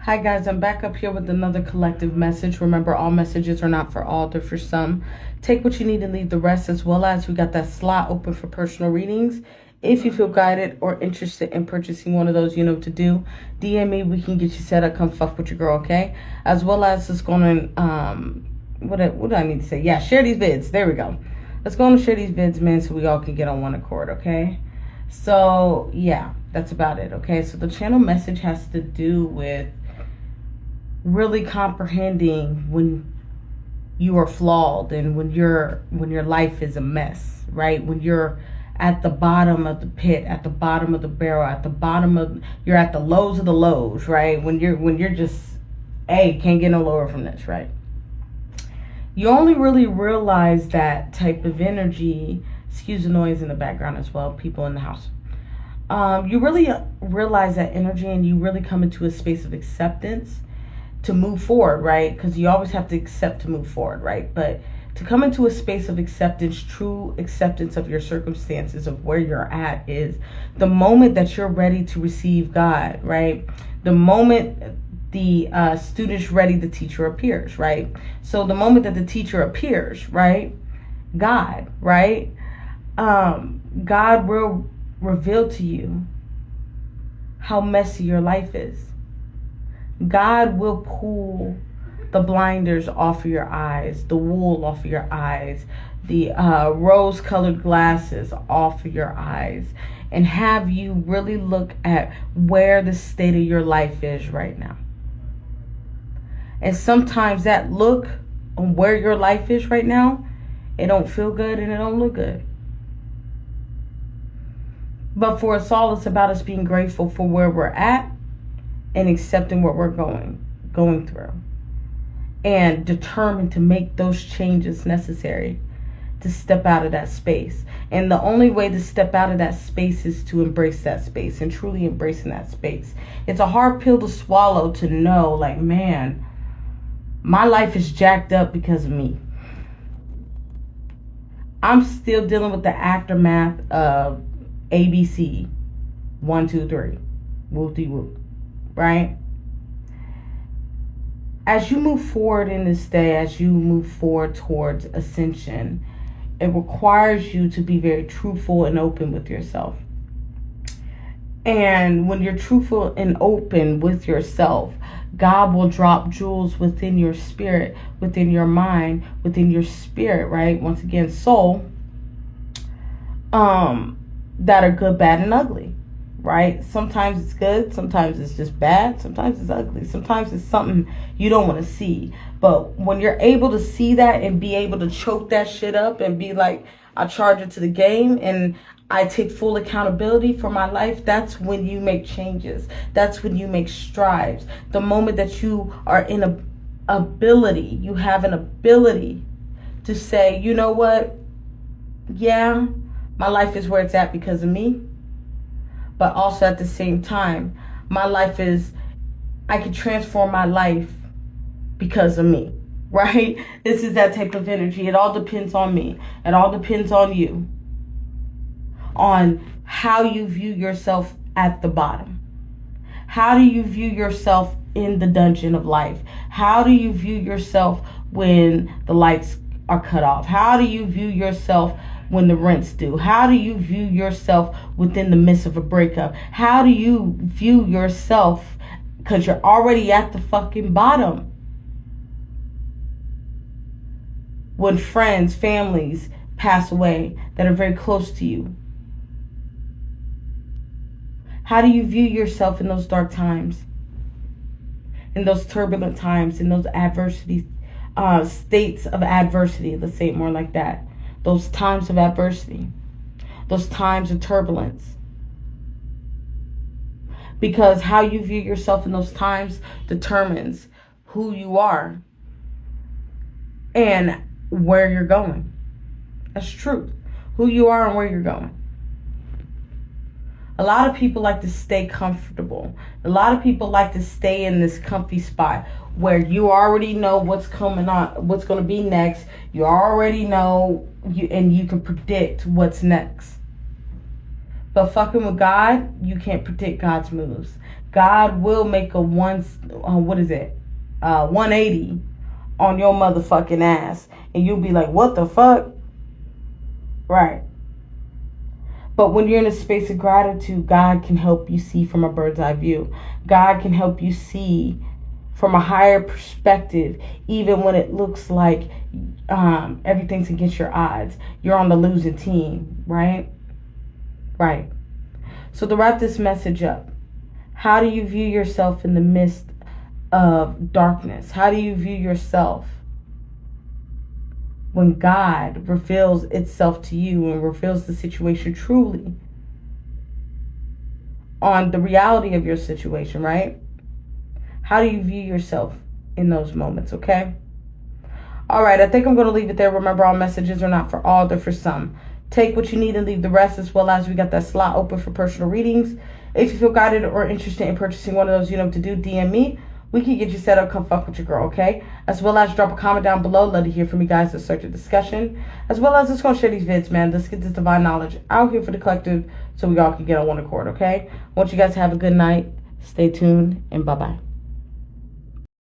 Hi guys, I'm back up here with another collective message. Remember, all messages are not for all, they're for some. Take what you need and leave the rest, as well as we got that slot open for personal readings. If you feel guided or interested in purchasing one of those, you know what to do. DM me, we can get you set up, come fuck with your girl, okay? As well as it's going to, what do I need to say? Yeah, share these vids. There we go. Let's go and share these vids, man, so we all can get on one accord, okay? So, yeah, that's about it, okay? So the channel message has to do with really comprehending when you are flawed and when your life is a mess, right? When you're at the bottom of the pit, at the bottom of the barrel, you're at the lows of the lows, right? When you're just, hey, can't get no lower from this, right? You only really realize that type of energy. Excuse the noise in the background as well, people in the house. You really realize that energy, and you really come into a space of acceptance to move forward, right? Because you always have to accept to move forward, right? But to come into a space of acceptance, true acceptance of your circumstances, of where you're at, is the moment that you're ready to receive God, right? The moment the student's ready, the teacher appears, right? So the moment that the teacher appears, right? God, right? God will reveal to you how messy your life is. God will pull the blinders off of your eyes, the wool off of your eyes, the rose-colored glasses off of your eyes, and have you really look at where the state of your life is right now. And sometimes that look on where your life is right now, it don't feel good and it don't look good. But for us all, it's about us being grateful for where we're at and accepting what we're going through, and determined to make those changes necessary to step out of that space. And the only way to step out of that space is to embrace that space, and truly embracing that space. It's a hard pill to swallow, to know, like, man, my life is jacked up because of me. I'm still dealing with the aftermath of ABC 1, 2, 3, whoop-de-whoop. Right? As you move forward in this day, as you move forward towards ascension, it requires you to be very truthful and open with yourself. And when you're truthful and open with yourself, God will drop jewels within your spirit, within your mind, within your spirit, right? Once again, soul, that are good, bad, and ugly. Right? Sometimes it's good, sometimes it's just bad, sometimes it's ugly, sometimes it's something you don't want to see. But when you're able to see that and be able to choke that shit up and be like, I charge it to the game and I take full accountability for my life, that's when you make changes. That's when you make strides. The moment that you are in a ability, you have an ability to say, you know what? Yeah, my life is where it's at because of me. But also at the same time, my life is, I can transform my life because of me, right? This is that type of energy. It all depends on me. It all depends on you, on how you view yourself at the bottom. How do you view yourself in the dungeon of life? How do you view yourself when the lights are cut off? How do you view yourself when the rent's due? How do you view yourself within the midst of a breakup? How do you view yourself, because you're already at the fucking bottom, when friends, families pass away that are very close to you? How do you view yourself in those dark times, in those turbulent times, in those adversity, states of adversity? Let's say it more like that. Those times of adversity, those times of turbulence. Because how you view yourself in those times determines who you are and where you're going. That's truth. Who you are and where you're going. A lot of people like to stay comfortable. A lot of people like to stay in this comfy spot where you already know what's coming on, what's going to be next. You already know, and you can predict what's next. But fucking with God, you can't predict God's moves. God will make a 180 on your motherfucking ass. And you'll be like, what the fuck? Right. But when you're in a space of gratitude, God can help you see from a bird's eye view. God can help you see from a higher perspective, even when it looks like everything's against your odds. You're on the losing team, right? Right. So to wrap this message up, how do you view yourself in the midst of darkness? How do you view yourself when God reveals itself to you and reveals the situation truly on the reality of your situation, right? How do you view yourself in those moments, okay? All right, I think I'm going to leave it there. Remember, all messages are not for all, they're for some. Take what you need and leave the rest, as well as we got that slot open for personal readings. If you feel guided or interested in purchasing one of those, you know what to do, DM me. We can get you set up. Come fuck with your girl, okay? As well as drop a comment down below. Love to hear from you guys to start a discussion. As well as just gonna share these vids, man. Let's get this divine knowledge out here for the collective so we all can get on one accord, okay? I want you guys to have a good night. Stay tuned and bye-bye.